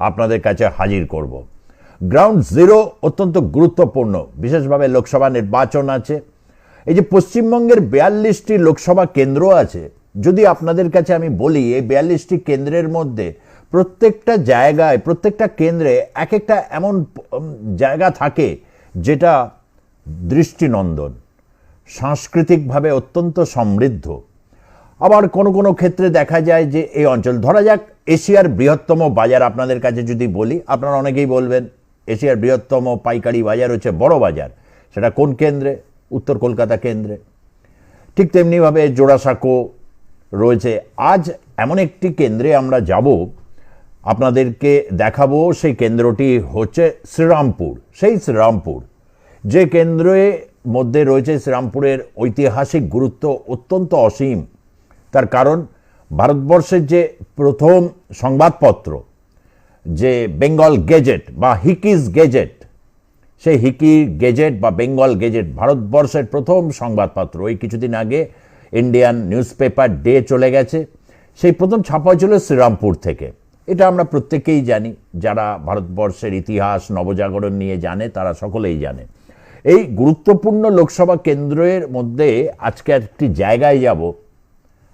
আপনাদের কাছে হাজির করব। গ্রাউন্ড জিরো অত্যন্ত গুরুত্বপূর্ণ, বিশেষভাবে লোকসভা নির্বাচন আছে। এই যে পশ্চিমবঙ্গের 42টি লোকসভা কেন্দ্র আছে, যদি আপনাদের কাছে আমি বলি এই 42টি কেন্দ্রের মধ্যে প্রত্যেকটা জায়গায়, প্রত্যেকটা কেন্দ্রে এক একটা এমন জায়গা থাকে যেটা দৃষ্টিনন্দন, সাংস্কৃতিকভাবে অত্যন্ত সমৃদ্ধ। আবার কোনো কোনো ক্ষেত্রে দেখা যায় যে এই অঞ্চল, ধরা যাক এশিয়ার বৃহত্তম বাজার আপনাদের কাছে যদি বলি, আপনারা অনেকেই বলবেন এশিয়ার বৃহত্তম পাইকারি বাজার হচ্ছে বড় বাজার। সেটা কোন কেন্দ্রে? উত্তর কলকাতা কেন্দ্রে। ঠিক তেমনিভাবে জোড়াসাঁকো রয়েছে। আজ এমন একটি কেন্দ্রে আমরা যাব, আপনাদেরকে দেখাবো। সেই কেন্দ্রটি হচ্ছে শ্রীরামপুর। সেই শ্রীরামপুর যে কেন্দ্রের মধ্যে রয়েছে, শ্রীরামপুরের ঐতিহাসিক গুরুত্ব অত্যন্ত অসীম। তার কারণ ভারতবর্ষের যে প্রথম সংবাদপত্র, যে বেঙ্গল গেজেট বা হিকিস গেজেট, সেই হিকি গেজেট বা বেঙ্গল গেজেট ভারতবর্ষের প্রথম সংবাদপত্র। ওই কিছুদিন আগে ইন্ডিয়ান নিউজ পেপার ডে চলে গেছে, সেই প্রথম ছাপা হয়েছিল শ্রীরামপুর থেকে। এটা আমরা প্রত্যেকেই জানি, যারা ভারতবর্ষের ইতিহাস নবজাগরণ নিয়ে জানে তারা সকলেই জানে। এই গুরুত্বপূর্ণ লোকসভা কেন্দ্রের মধ্যে আজকে একটি জায়গায় যাব।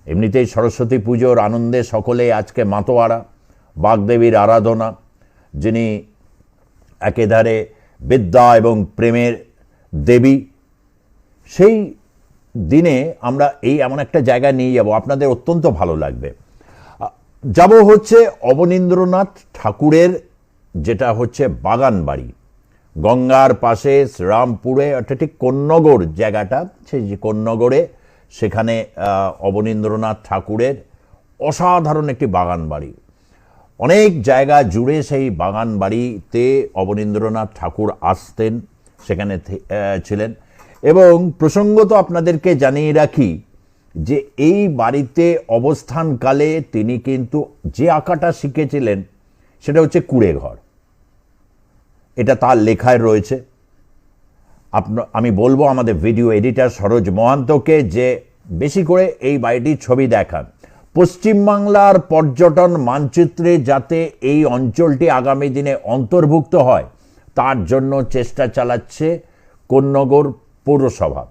এমনিতেই সরস্বতী পুজোর আনন্দে সকলে আজকে মাতোয়ারা, বাগদেবীর আরাধনা, যিনি একেধারে বিদ্যা এবং প্রেমের দেবী। সেই দিনে আমরা এমন একটা জায়গায় নিয়ে যাব, আপনাদের অত্যন্ত ভালো লাগবে। যাব হচ্ছে অবনীন্দ্রনাথ ঠাকুরের, যেটা হচ্ছে বাগান বাড়ি, গঙ্গার পাশে শ্রীরামপুরে, অর্থাৎ ঠিক কোন্নগর জায়গাটা, সেই যে কোন্নগরে, সেখানে অবনীন্দ্রনাথ ঠাকুরের অসাধারণ একটি বাগান বাড়ি। অনেক জায়গা জুড়ে সেই বাগান বাড়িতে অবনীন্দ্রনাথ ঠাকুর আসতেন, সেখানে ছিলেন। এবং প্রসঙ্গত আপনাদেরকে জানিয়ে রাখি যে এই বাড়িতে অবস্থানকালে তিনি কিন্তু যে আঁকাটা শিখেছিলেন সেটা হচ্ছে কুঁড়ে ঘর। এটা তার লেখায় রয়েছে। আমি বলবো আমাদের ভিডিও এডিটর সরোজ মহান্তকে যে বেশি করে এই বাড়িটির ছবি দেখান। পশ্চিমবাংলার পর্যটন মানচিত্রে যাতে এই অঞ্চলটি আগামী দিনে অন্তর্ভুক্ত হয়, তার জন্য চেষ্টা চালাচ্ছে কোন্নগর পৌরসভা।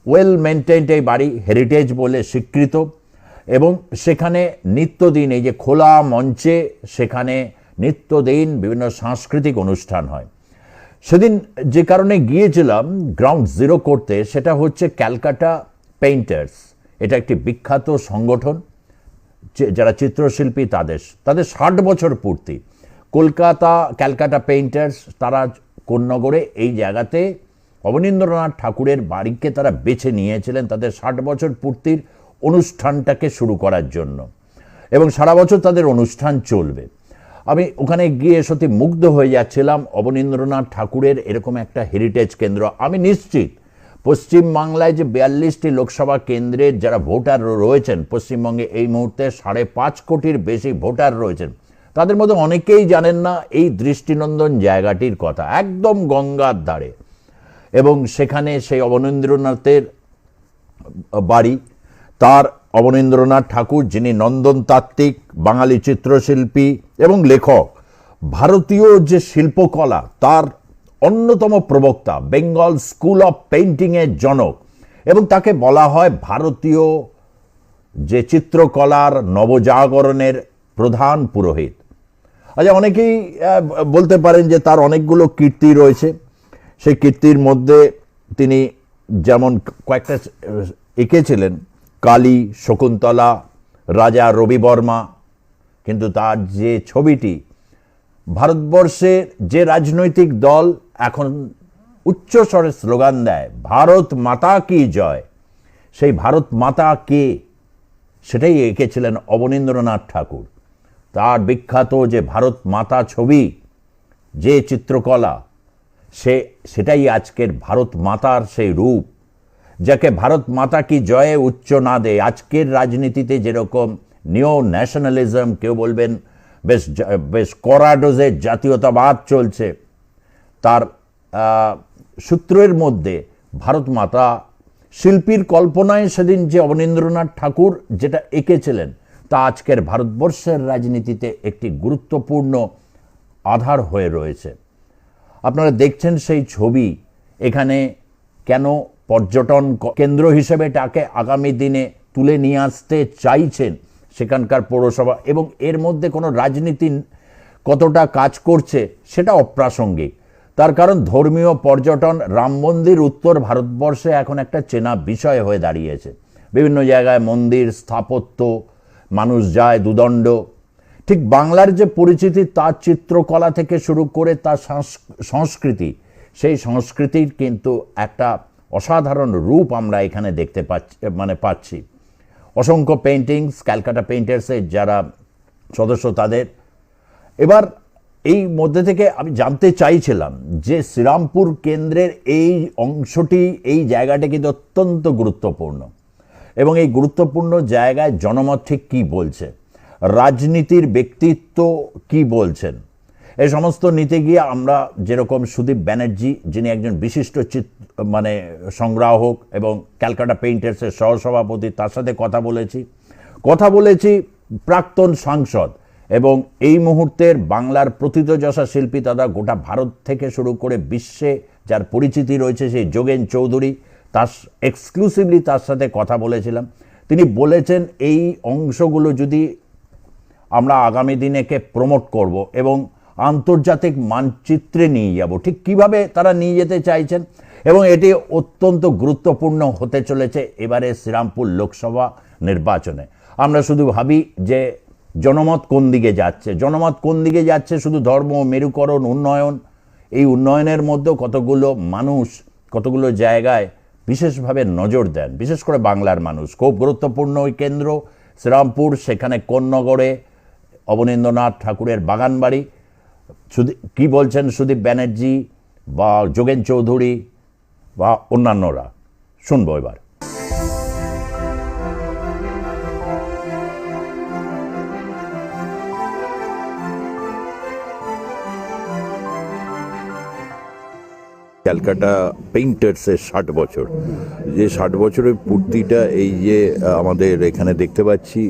ওয়েল মেনটেন্ড এই বাড়ি, হেরিটেজ বলে স্বীকৃত। এবং সেখানে নিত্যদিন, এই যে খোলা মঞ্চে, সেখানে নিত্যদিন বিভিন্ন সাংস্কৃতিক অনুষ্ঠান হয়। সেদিন যে কারণে গিয়েছিলাম গ্রাউন্ড জিরো করতে, সেটা হচ্ছে ক্যালকাটা পেইন্টার্স। এটা একটি বিখ্যাত সংগঠন, যারা চিত্রশিল্পী, তাদের 60 বছর পূর্তি। ক্যালকাটা পেইন্টার্স, তারা কোন্নগরে এই জায়গাতে অবনীন্দ্রনাথ ঠাকুরের বাড়িকে তারা বেছে নিয়েছিলেন তাদের 60 বছর পূর্তির অনুষ্ঠানটাকে শুরু করার জন্য, এবং সারা বছর তাদের অনুষ্ঠান চলবে। আমি ওখানে গিয়ে সত্যি মুগ্ধ হয়ে যাচ্ছিলাম অবনীন্দ্রনাথ ঠাকুরের এরকম একটা হেরিটেজ কেন্দ্র। আমি নিশ্চিত পশ্চিমবাংলায় যে 42টি লোকসভা কেন্দ্রের যারা ভোটার রয়েছেন, পশ্চিমবঙ্গে এই মুহূর্তে 5.5 কোটির বেশি ভোটার রয়েছেন, তাদের মধ্যে অনেকেই জানেন না এই দৃষ্টিনন্দন জায়গাটির কথা, একদম গঙ্গার ধারে। এবং সেখানে সেই অবনীন্দ্রনাথের বাড়ি, তার অবনীন্দ্রনাথ ঠাকুর, যিনি নন্দনতাত্ত্বিক, বাঙালি চিত্রশিল্পী এবং লেখক, ভারতীয় যে শিল্পকলা তার অন্যতম প্রবক্তা, বেঙ্গল স্কুল অফ পেইন্টিংয়ের জনক, এবং তাকে বলা হয় ভারতীয় যে চিত্রকলার নবজাগরণের প্রধান পুরোহিত। আচ্ছা, অনেকেই বলতে পারেন যে তার অনেকগুলো কীর্তি রয়েছে। সেই কীর্তির মধ্যে তিনি যেমন কয়েকটা এঁকেছিলেন, কালী, শকুন্তলা, রাজা রবিবর্মা। কিন্তু তার যে ছবিটি, ভারতবর্ষের যে রাজনৈতিক দল এখন উচ্চস্বরে স্লোগান দেয় ভারত মাতা কি জয়, সেই ভারত মাতা কে, সেটাই এঁকেছিলেন অবনীন্দ্রনাথ ঠাকুর। তার বিখ্যাত যে ভারত মাতা ছবি, যে চিত্রকলা, সেটাই আজকের ভারত মাতার সেই রূপ, যাকে ভারত মাতা কি জয়ে উচ্চ না দেয়। আজকের রাজনীতিতে যেরকম নিও ন্যাশনালিজম, কেউ বলবেন বেশ কড়া ডোজের জাতীয়তাবাদ চলছে, তার সূত্রের মধ্যে ভারত মাতা শিল্পীর কল্পনায় সেদিন যে অবনীন্দ্রনাথ ঠাকুর যেটা এঁকেছিলেন, তা আজকের ভারতবর্ষের রাজনীতিতে একটি গুরুত্বপূর্ণ আধার হয়ে রয়েছে। আপনারা দেখছেন সেই ছবি। এখানে কেন পর্যটন কেন্দ্র হিসেবে এটাকে আগামী দিনে তুলে নিয়ে আসতে চাইছেন সেখানকার পৌরসভা, এবং এর মধ্যে কোনো রাজনীতি কতটা কাজ করছে সেটা অপ্রাসঙ্গিক। তার কারণ ধর্মীয় পর্যটন, রাম মন্দির উত্তর ভারতবর্ষে এখন একটা চেনা বিষয় হয়ে দাঁড়িয়েছে। বিভিন্ন জায়গায় মন্দির, স্থাপত্য, মানুষ যায় দুদণ্ড। ঠিক বাংলার যে পরিচিতি, তার চিত্রকলা থেকে শুরু করে তার সংস্কৃতি, সেই সংস্কৃতির কিন্তু একটা অসাধারণ রূপ আমরা এখানে দেখতে পাচ্ছি। অসংখ্য পেইন্টিংস, ক্যালকাটা পেইন্টার্সের যারা সদস্য তাদের। এবার এই মধ্যে থেকে আমি জানতে চাইছিলাম যে শ্রীরামপুর কেন্দ্রের এই অংশটি, এই জায়গাটি কিন্তু অত্যন্ত গুরুত্বপূর্ণ, এবং এই গুরুত্বপূর্ণ জায়গায় জনমত ঠিক কী বলছে, রাজনীতির ব্যক্তিত্ব কি বলছেন, এই সমস্ত নিতে গিয়ে আমরা যেরকম সুদীপ ব্যানার্জি, যিনি একজন বিশিষ্ট সংগ্রাহক এবং ক্যালকাটা পেইন্টার্সের সহসভাপতি, তার সাথে কথা বলেছি প্রাক্তন সাংসদ এবং এই মুহূর্তের বাংলার প্রথিতযশা শিল্পী তথা গোটা ভারত থেকে শুরু করে বিশ্বে যার পরিচিতি রয়েছে সেই যোগেন চৌধুরী, তার এক্সক্লুসিভলি তার সাথে কথা বলেছিলাম। তিনি বলেছেন এই অংশগুলো যদি আমরা আগামী দিনেকে প্রমোট করব এবং আন্তর্জাতিক মানচিত্রে নিয়ে যাব, ঠিক কিভাবে তারা নিয়ে যেতে চাইছেন, এবং এটি অত্যন্ত গুরুত্বপূর্ণ হতে চলেছে এবারে শ্রীরামপুর লোকসভা নির্বাচনে। আমরা শুধু ভাবি যে জনমত কোন দিকে যাচ্ছে, শুধু ধর্ম, মেরুকরণ, উন্নয়ন। এই উন্নয়নের মধ্যেও কতগুলো মানুষ কতগুলো জায়গায় বিশেষভাবে নজর দেন, বিশেষ করে বাংলার মানুষ। খুব গুরুত্বপূর্ণ ওই কেন্দ্র শ্রীরামপুর, সেখানে কোন্নগরে অবনীন্দ্রনাথ ঠাকুরের বাগানবাড়ি। কি বলছেন সুদীপ ব্যানার্জি বা যোগেন চৌধুরী বা অন্যান্যরা, শুনবো এবার। ক্যালকাটা পেইন্টার্সের 60 বছর, যে 60 বছরের পূর্তিটা এই যে আমাদের এখানে দেখতে পাচ্ছি,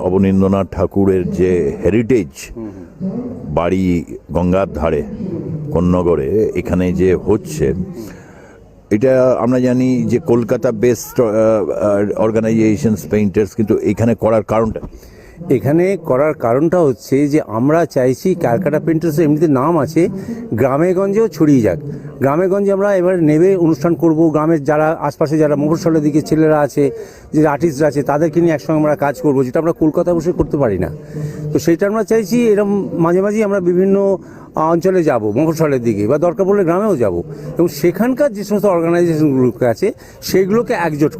অবনীন্দ্রনাথ ঠাকুরের যে হেরিটেজ বাড়ি গঙ্গার ধারে কোন্নগরে এখানে যে হচ্ছে, এটা আমরা জানি যে কলকাতা বেসড অর্গানাইজেশনস পেইন্টার্স, কিন্তু এখানে করার কারণটা, এখানে করার কারণটা হচ্ছে যে আমরা চাইছি ক্যালকাটা পেইন্টার্স এমনিতে নাম আছে, গ্রামে গঞ্জেও ছড়িয়ে যাক। গ্রামে গঞ্জে আমরা এবার নেবে অনুষ্ঠান করব, গ্রামের যারা আশপাশে যারা মফস্বলের দিকে ছেলেরা আছে, যে আর্টিস্টরা আছে, তাদেরকে নিয়ে একসঙ্গে আমরা কাজ করব, যেটা আমরা কলকাতা বসে করতে পারি না। তো সেইটা আমরা চাইছি এরকম মাঝে মাঝেই আমরা বিভিন্ন অঞ্চলে যাব, মফস্বলের দিকে, বা দরকার পড়লে গ্রামেও যাব, এবং সেখানকার যে সমস্ত অর্গানাইজেশনগুলো আছে সেইগুলোকে একজোট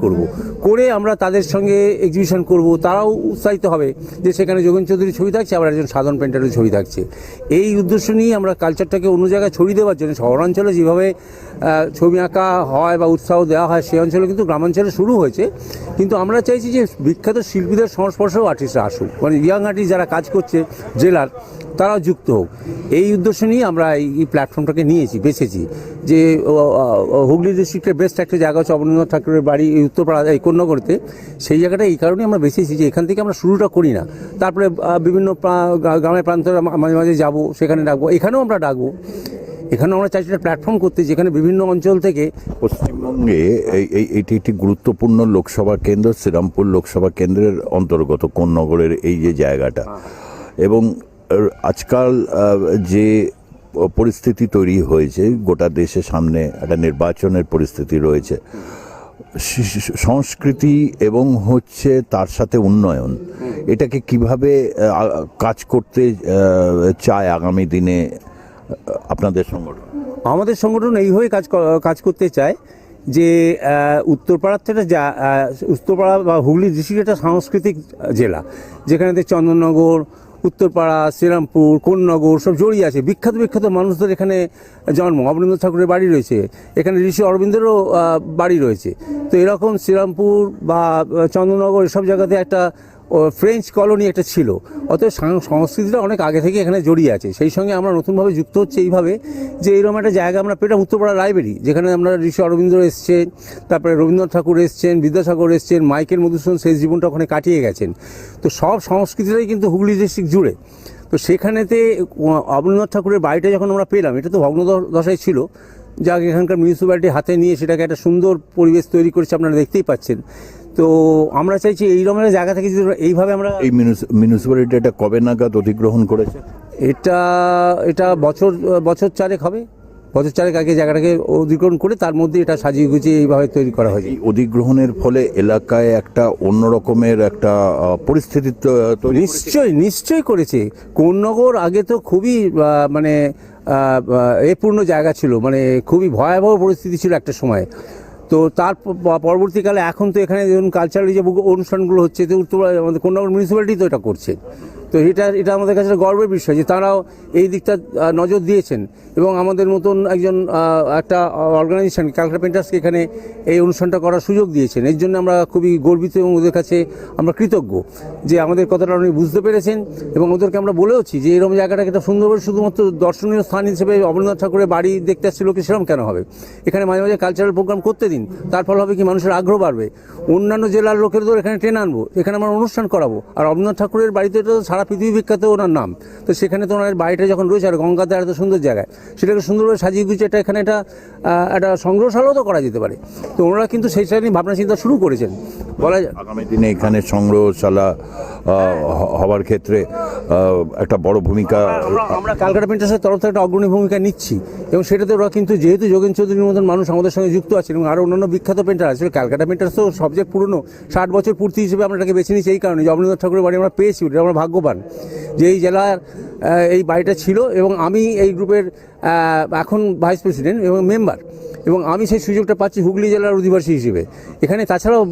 করে আমরা তাদের সঙ্গে এক্সিবিশন করব। তারাও উৎসাহিত হবে যে সেখানে যোগেন চৌধুরীর ছবি থাকছে, আবার একজন সাধারণ পেন্টারের ছবি থাকছে। এই উদ্দেশ্য নিয়ে আমরা কালচারটাকে অন্য জায়গায় ছড়িয়ে দেওয়ার জন্য, শহরাঞ্চলে যেভাবে ছবি আঁকা হয় বা উৎসাহ দেওয়া হয়, সেই অঞ্চলে কিন্তু গ্রামাঞ্চলে শুরু হয়েছে। কিন্তু আমরা চাইছি যে বিখ্যাত শিল্পীদের সংস্পর্শেও আর্টিস্টরা আসুক, মানে ইয়াং আর্টিস্ট যারা কাজ করছে জেলার, তারাও যুক্ত হোক। এই উদ্দেশ্য নিয়ে আমরা এই প্ল্যাটফর্মটাকে বেছেছি। যে হুগলি ডিস্ট্রিক্টের বেস্ট একটা জায়গা হচ্ছে অবনীন্দ্রনাথ ঠাকুরের বাড়ি এই উত্তরপাড়া, এই কোন্নগরতে। সেই জায়গাটা এই কারণেই আমরা বেছেছি যে এখান থেকে আমরা শুরুটা করি না, তারপরে বিভিন্ন গ্রামের প্রান্তে মাঝে মাঝে যাবো, সেখানে ডাকবো, এখানেও আমরা ডাকবো। এখানেও আমরা চাইছি একটা প্ল্যাটফর্ম করতে, যেখানে বিভিন্ন অঞ্চল থেকে। পশ্চিমবঙ্গে এটি একটি গুরুত্বপূর্ণ লোকসভা কেন্দ্র, শ্রীরামপুর লোকসভা কেন্দ্রের অন্তর্গত কোন্নগরের এই যে জায়গাটা, এবং আজকাল যে পরিস্থিতি তৈরি হয়েছে, গোটা দেশের সামনে একটা নির্বাচনের পরিস্থিতি রয়েছে, সংস্কৃতি এবং হচ্ছে তার সাথে উন্নয়ন, এটাকে কিভাবে কাজ করতে চায় আগামী দিনে আপনাদের সংগঠন? আমাদের সংগঠন এইভাবে কাজ করতে চায় যে উত্তরপাড়ার থেকে উত্তরপাড়া বা হুগলি ডিস্ট্রিক্ট একটা সাংস্কৃতিক জেলা, যেখানে চন্দননগর, উত্তরপাড়া, শ্রীরামপুর, কোন্নগর সব জড়িয়ে আছে। বিখ্যাত মানুষদের এখানে জন্ম, অবনীন্দ্রনাথ ঠাকুরের বাড়ি রয়েছে, এখানে ঋষি অরবিন্দেরও বাড়ি রয়েছে। তো এরকম শ্রীরামপুর বা চন্দননগর এসব জায়গাতে একটা ফ্রেঞ্চ কলোনি একটা ছিল, অতএব সংস্কৃতিটা অনেক আগে থেকে এখানে জড়িয়ে আছে। সেই সঙ্গে আমরা নতুনভাবে যুক্ত হচ্ছে এইভাবে যে এইরকম একটা জায়গা আমরা পেলাম, উত্তরপাড়া লাইব্রেরি, যেখানে আমরা ঋষি অরবিন্দ এসছেন, তারপরে রবীন্দ্রনাথ ঠাকুর এসছেন, বিদ্যাসাগর এসছেন, মাইকেল মধুসূদন শেষ জীবনটা ওখানে কাটিয়ে গেছেন। তো সব সংস্কৃতিটাই কিন্তু হুগলি ডিস্ট্রিক্ট জুড়ে। তো তো সেখানেতে অবনীন্দ্রনাথ ঠাকুরের বাড়িটা যখন আমরা পেলাম, এটা তো ভগ্নদশায় ছিল, যা এখানকার মিউনিসিপ্যালিটি হাতে নিয়ে সেটাকে একটা সুন্দর পরিবেশ তৈরি করেছে, আপনারা দেখতেই পাচ্ছেন। তো আমরা চাইছি এই রকমের জায়গা থেকে যদি এইভাবে আমরা এই মিউনিসিপ্যালিটি এটা কবে নাগাদ অধিগ্রহণ করেছে? এটা বছর চারেক হবে, বছর চারেক আগে জায়গাটাকে অধিগ্রহণ করে তার মধ্যে এটা সাজিয়ে গুছিয়ে এইভাবে তৈরি করা হয়েছে। এই অধিগ্রহণের ফলে এলাকায় একটা অন্য রকমের একটা পরিস্থিতি তৈরি হয়েছে। নিশ্চয়ই করেছে। কোন্নগর আগে তো খুবই মানে পূর্ণ জায়গা ছিল, মানে খুবই ভয়াবহ পরিস্থিতি ছিল একটা সময়। তো তার পরবর্তীকালে এখন তো এখানে যেমন কালচারাল যে অনুষ্ঠানগুলো হচ্ছে, তো আমাদের কোন্নগর মিউনিসিপ্যালিটি তো এটা করছে। তো এটা আমাদের কাছে গর্বের বিষয় যে তারাও এই দিকটা নজর দিয়েছেন এবং আমাদের মতন একজন একটা অর্গানাইজেশন ক্যালকাটা পেন্টার্সকে এখানে এই অনুষ্ঠানটা করার সুযোগ দিয়েছেন। এর জন্য আমরা খুবই গর্বিত এবং ওদের কাছে আমরা কৃতজ্ঞ যে আমাদের কথাটা উনি বুঝতে পেরেছেন এবং ওদেরকে আমরা বলেওছি যে এরকম জায়গাটাকে একটা সুন্দরভাবে শুধুমাত্র দর্শনীয় স্থান হিসেবে অবনীন্দ্রনাথ ঠাকুরের বাড়ি দেখতে আসছে লোকে সেরকম কেন হবে, এখানে মাঝে মাঝে কালচারাল প্রোগ্রাম করতে দিন, তার ফলে হবে কি মানুষের আগ্রহ বাড়বে, অন্যান্য জেলার লোকেরদের এখানে টেনে আনবো, এখানে আমরা অনুষ্ঠান করাবো। আর অবনীন্দ্রনাথ ঠাকুরের বাড়িতে তো সারা পৃথিবী বিখ্যাত ওনার নাম, তো সেখানে তো ওনার বাড়িটা যখন রয়েছে আর গঙ্গাতে এত সুন্দর জায়গায়, সেটাকে সুন্দরভাবে সাজিয়ে গুছিয়ে এখানে একটা সংগ্রহশালাও তো করা যেতে পারে। তো ওনারা কিন্তু সেই সাইড নিয়ে ভাবনা চিন্তা শুরু করেছেন বলা যায়। আগামী দিনে এখানে সংগ্রহশালা হবার ক্ষেত্রে একটা বড় ভূমিকা আমরা ক্যালকাটা পেন্টার্সের তরফ থেকে একটা অগ্রণী ভূমিকা নিচ্ছি এবং সেটাতে ওরা কিন্তু যেহেতু যোগেন চৌধুরীর মতন মানুষ আমাদের সঙ্গে যুক্ত আছেন এবং আরও অন্যান্য বিখ্যাত পেন্টার আছে, ক্যালকাটা পেন্টার্স তো সবচেয়ে পুরনো 60 বছর পূর্তি হিসেবে আমরা এটাকে বেছে নিচ্ছি এই কারণে যে অবনীন্দ্রনাথ ঠাকুরের বাড়ি আমরা পেয়েছি, এটা আমরা ভাগ্যবান যে এই জেলার এই বাড়িটা ছিল এবং আমি এই গ্রুপের এখন ভাইস প্রেসিডেন্ট এবং মেম্বার এবং আমি সেই সুযোগটা পাচ্ছি হুগলি জেলার অধিবাসী হিসেবে এখানে। তাছাড়াও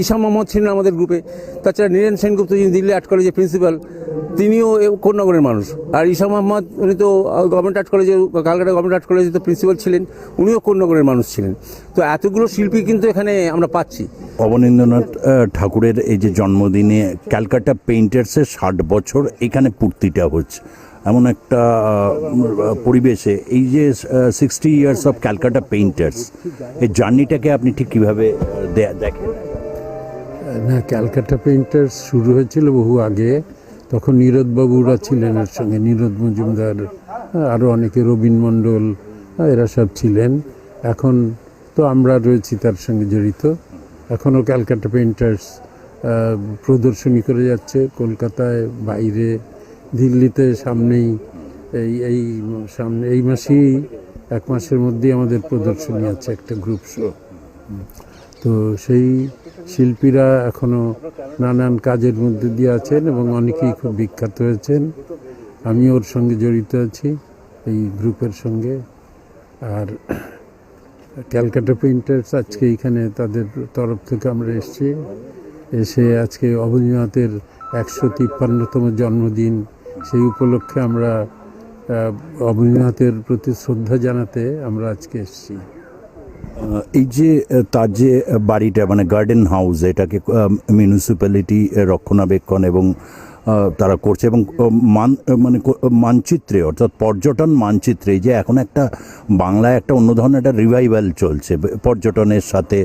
ঈশা মোহাম্মদ ছিলেন আমাদের গ্রুপে, তাছাড়া নীরেন সেনগুপ্ত যিনি দিল্লি আর্ট কলেজের প্রিন্সিপাল, তিনিও কোন্নগরের মানুষ। আর ঈশা মোহাম্মদ উনি তো গভর্নমেন্ট আর্ট কলেজে, ক্যালকাটা গভর্নমেন্ট আর্ট কলেজে তো প্রিন্সিপাল ছিলেন, উনিও কোন্নগরের মানুষ ছিলেন। তো এতগুলো শিল্পী কিন্তু এখানে আমরা পাচ্ছি। অবনীন্দ্রনাথ ঠাকুরের এই যে জন্মদিনে ক্যালকাটা পেইন্টার্সের 60 বছর এখানে পূর্তিটা হচ্ছে, এমন একটা পরিবেশে এই যে 60 ইয়ার্স অফ ক্যালকাটা পেইন্টার্স, এই জার্নিটাকে আপনি ঠিক কীভাবে দেখেন? না, ক্যালকাটা পেইন্টার্স শুরু হয়েছিল বহু আগে, তখন নীরদবাবুরা ছিলেন এর সঙ্গে, নীরদ মজুমদার, আরও অনেকে, রবীন মণ্ডল, এরা সব ছিলেন। এখন তো আমরা রয়েছি তার সঙ্গে জড়িত। এখনও ক্যালকাটা পেইন্টার্স প্রদর্শনী করে যাচ্ছে কলকাতায়, বাইরে, দিল্লিতে। সামনেই এই মাসেই 1 মাসের মধ্যেই আমাদের প্রদর্শনী আছে, একটা গ্রুপ শো। তো সেই শিল্পীরা এখনও নানান কাজের মধ্যে দিয়ে আছেন এবং অনেকেই খুব বিখ্যাত হয়েছেন। আমি ওর সঙ্গে জড়িত আছি, এই গ্রুপের সঙ্গে। আর ক্যালকাটা পেইন্টার্স আজকে এইখানে তাদের তরফ থেকে আমরা এসে আজকে অবনীন্দ্রনাথের 153তম জন্মদিন, সেই উপলক্ষে আমরা অবনীন্দ্রনাথের প্রতি শ্রদ্ধা জানাতে আমরা আজকে এসেছি। এই যে তার যে বাড়িটা মানে গার্ডেন হাউস, এটাকে মিউনিসিপ্যালিটি রক্ষণাবেক্ষণ এবং তারা করছে এবং মানচিত্রে অর্থাৎ পর্যটন মানচিত্রে যে এখন একটা বাংলায় একটা অন্য ধরনের একটা রিভাইভাল চলছে পর্যটনের সাথে।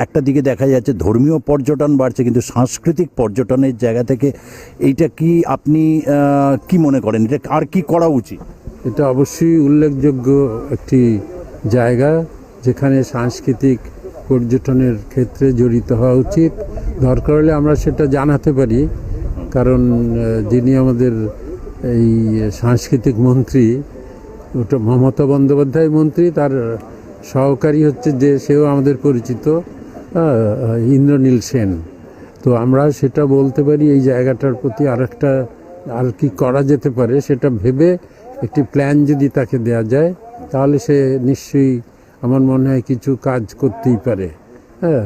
একটা দিকে দেখা যাচ্ছে ধর্মীয় পর্যটন বাড়ছে, কিন্তু সাংস্কৃতিক পর্যটনের জায়গা থেকে এইটা কি আপনি কি মনে করেন, এটা আর কি করা উচিত? এটা অবশ্যই উল্লেখযোগ্য একটি জায়গা যেখানে সাংস্কৃতিক পর্যটনের ক্ষেত্রে জড়িত হওয়া উচিত। দরকার হলে আমরা সেটা জানাতে পারি, কারণ যিনি আমাদের এই সাংস্কৃতিক মন্ত্রী, ওটা মমতা বন্দ্যোপাধ্যায় মন্ত্রী, তার সহকারী হচ্ছে যে সেও আমাদের পরিচিত ইন্দ্রনীল সেন। তো আমরা সেটা বলতে পারি এই জায়গাটার প্রতি আর কি করা যেতে পারে সেটা ভেবে একটি প্ল্যান যদি তাকে দেয়া যায় তাহলে সে নিশ্চয়ই আমার মনে হয় কিছু কাজ করতেই পারে। হ্যাঁ,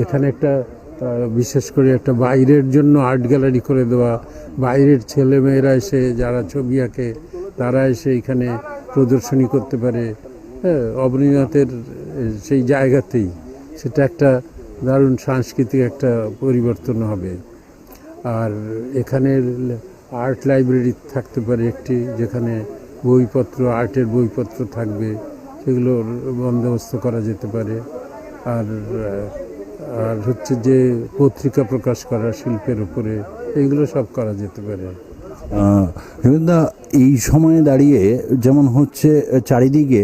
এখানে একটা বিশেষ করে একটা বাইরের জন্য আর্ট গ্যালারি করে দেওয়া, বাইরের ছেলেমেয়েরা এসে যারা ছবি আঁকে তারা এসে এখানে প্রদর্শনী করতে পারে। হ্যাঁ, অবনীন্দ্রনাথের সেই জায়গাতেই সেটা একটা দারুণ সাংস্কৃতিক একটা পরিবর্তন হবে। আর এখানের আর্ট লাইব্রেরি থাকতে পারে একটি, যেখানে বইপত্র, আর্টের বইপত্র থাকবে, সেগুলোর বন্দোবস্ত করা যেতে পারে। আর হচ্ছে যে পত্রিকা প্রকাশ করা শিল্পের উপরে, এইগুলো সব করা যেতে পারে। হেমেন্দা, এই সময়ে দাঁড়িয়ে যেমন হচ্ছে চারিদিকে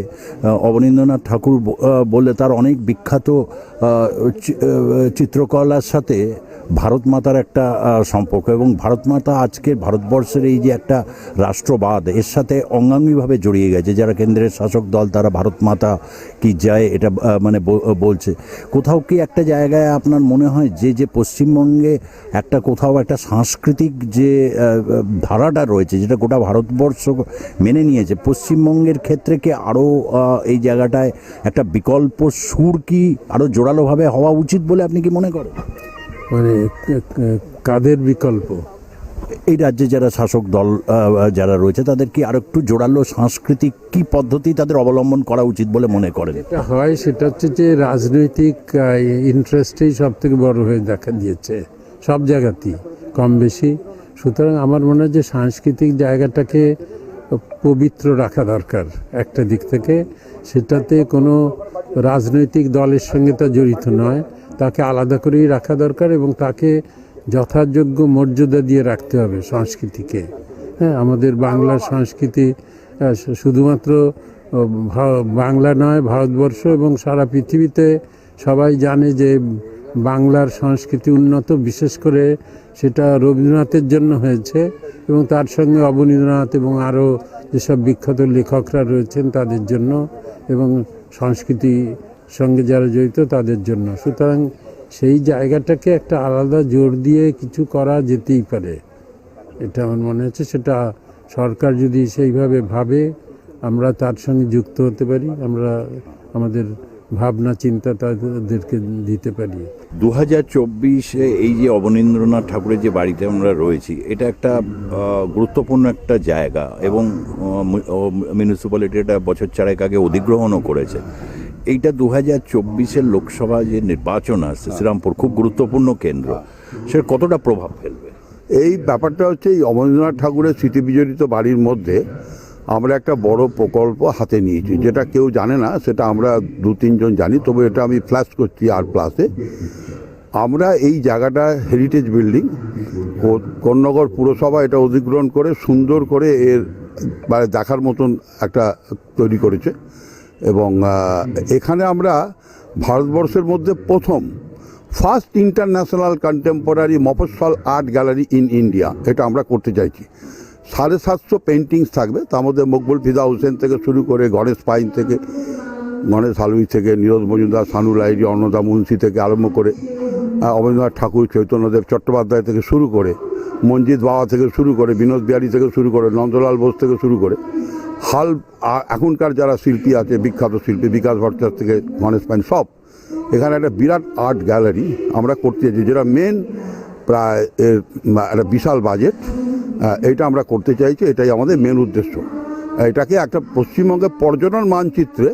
অবনীন্দ্রনাথ ঠাকুর বলে তার অনেক বিখ্যাত চিত্রকলার সাথে ভারত মাতার একটা সম্পর্ক, এবং ভারত মাতা আজকের ভারতবর্ষের এই যে একটা রাষ্ট্রবাদ এর সাথে অঙ্গাঙ্গিভাবে জড়িয়ে গেছে। যারা কেন্দ্রের শাসক দল তারা ভারত মাতা কি যায় এটা মানে বলছে। কোথাও কি একটা জায়গায় আপনার মনে হয় যে পশ্চিমবঙ্গে একটা কোথাও একটা সাংস্কৃতিক যে ধারাটা রয়েছে যেটা গোটা ভারতবর্ষ মেনে নিয়েছে, পশ্চিমবঙ্গের ক্ষেত্রে কি আরও এই জায়গাটায় একটা বিকল্প সুর কি আরও জোরালোভাবে হওয়া উচিত বলে আপনি কি মনে করেন? মানে কাদের বিকল্প? এই রাজ্যে যারা শাসক দল যারা রয়েছে তাদের কি আরো একটু জোরালো সাংস্কৃতিক কি পদ্ধতি তাদের অবলম্বন করা উচিত বলে মনে করেন? এটা হয় সেটা হচ্ছে যে রাজনৈতিক ইন্টারেস্টেই সব থেকে বড় হয়ে দেখা দিয়েছে সব জায়গাতেই কম বেশি। সুতরাং আমার মনে হয় যে সাংস্কৃতিক জায়গাটাকে পবিত্র রাখা দরকার একটা দিক থেকে। সেটাতে কোনো রাজনৈতিক দলের সঙ্গে তা জড়িত নয়, তাকে আলাদা করেই রাখা দরকার এবং তাকে যথাযোগ্য মর্যাদা দিয়ে রাখতে হবে সংস্কৃতিকে। হ্যাঁ, আমাদের বাংলার সংস্কৃতি শুধুমাত্র বাংলা নয়, ভারতবর্ষ এবং সারা পৃথিবীতে সবাই জানে যে বাংলার সংস্কৃতি উন্নত, বিশেষ করে সেটা রবীন্দ্রনাথের জন্য হয়েছে এবং তার সঙ্গে অবনীন্দ্রনাথ এবং আরও যেসব বিখ্যাত লেখকরা রয়েছেন তাদের জন্য, এবং সংস্কৃতি সঙ্গে যারা জড়িত তাদের জন্য। সুতরাং সেই জায়গাটাকে একটা আলাদা জোর দিয়ে কিছু করা যেতেই পারে, এটা আমার মনে হচ্ছে। সেটা সরকার যদি সেইভাবে ভাবে আমরা তার সঙ্গে যুক্ত হতে পারি, আমরা আমাদের ভাবনা চিন্তা তাদেরকে দিতে পারি। 2024 এই যে অবনীন্দ্রনাথ ঠাকুরের যে বাড়িতে আমরা রয়েছি, এটা একটা গুরুত্বপূর্ণ একটা জায়গা এবং মিউনিসিপ্যালিটি এটা বছর চারেক আগে অধিগ্রহণও করেছে। এইটা 2024 লোকসভা যে নির্বাচন আসছে, শ্রীরামপুর খুব গুরুত্বপূর্ণ কেন্দ্র, সেটা কতটা প্রভাব ফেলবে? এই ব্যাপারটা হচ্ছে এই অবনীন্দ্রনাথ ঠাকুরের স্মৃতি বিজড়িত বাড়ির মধ্যে আমরা একটা বড় প্রকল্প হাতে নিয়েছি, যেটা কেউ জানে না, সেটা আমরা 2-3 জন জানি, তবে এটা আমি ফ্ল্যাশ করছি R+এ। আমরা এই জায়গাটা হেরিটেজ বিল্ডিং কোন্নগর পুরসভা এটা অধিগ্রহণ করে সুন্দর করে এর দেখার মতন একটা তৈরি করেছে, এবং এখানে আমরা ভারতবর্ষের মধ্যে প্রথম ফার্স্ট ইন্টারন্যাশনাল কন্টেম্পোরারি মফস্বল আর্ট গ্যালারি ইন ইন্ডিয়া এটা আমরা করতে চাইছি। 750 পেন্টিংস থাকবে, তার মধ্যে মকবুল ফিদা হোসেন থেকে শুরু করে গণেশ পাইন থেকে, গণেশ হালুই থেকে, নীরজ মজুমদার, সানু লাইরি, অন্নদা মুন্সি থেকে আরম্ভ করে অবনীন্দ্রনাথ ঠাকুর, চৈতন্যদেব চট্টোপাধ্যায় থেকে শুরু করে, মঞ্জিত বাবা থেকে শুরু করে, বিনোদ বিহারী থেকে শুরু করে, নন্দলাল বোস থেকে শুরু করে, এখনকার যারা শিল্পী আছে, বিখ্যাত শিল্পী বিকাশ ভট্টাচার্য থেকে গণেশ পাইন, সব এখানে একটা বিরাট আর্ট গ্যালারি আমরা করতে চাইছি, যেটা মেন প্রায় এর একটা বিশাল বাজেট, এইটা আমরা করতে চাইছি, এটাই আমাদের মেন উদ্দেশ্য। এটাকে একটা পশ্চিমবঙ্গের পর্যটন মানচিত্রে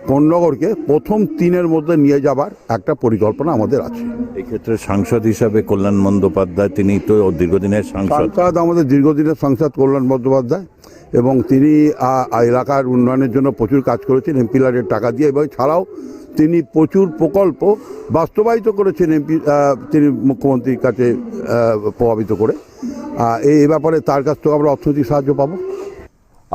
কোন্নগরকে প্রথম 3-এর মধ্যে নিয়ে যাবার একটা পরিকল্পনা আমাদের আছে। এই ক্ষেত্রে সাংসদ হিসাবে কল্যাণ বন্দ্যোপাধ্যায়, তিনি তো দীর্ঘদিনের সাংসদ, আমাদের দীর্ঘদিনের সাংসদ কল্যাণ বন্দ্যোপাধ্যায়, এবং তিনি এলাকার উন্নয়নের জন্য প্রচুর কাজ করেছেন এমপিলারের টাকা দিয়ে, এবং ছাড়াও তিনি প্রচুর প্রকল্প বাস্তবায়িত করেছেন তিনি মুখ্যমন্ত্রীর কাছে প্রভাবিত করে। এই ব্যাপারে তার কাছ থেকে আমরা অর্থনৈতিক সাহায্য পাবো।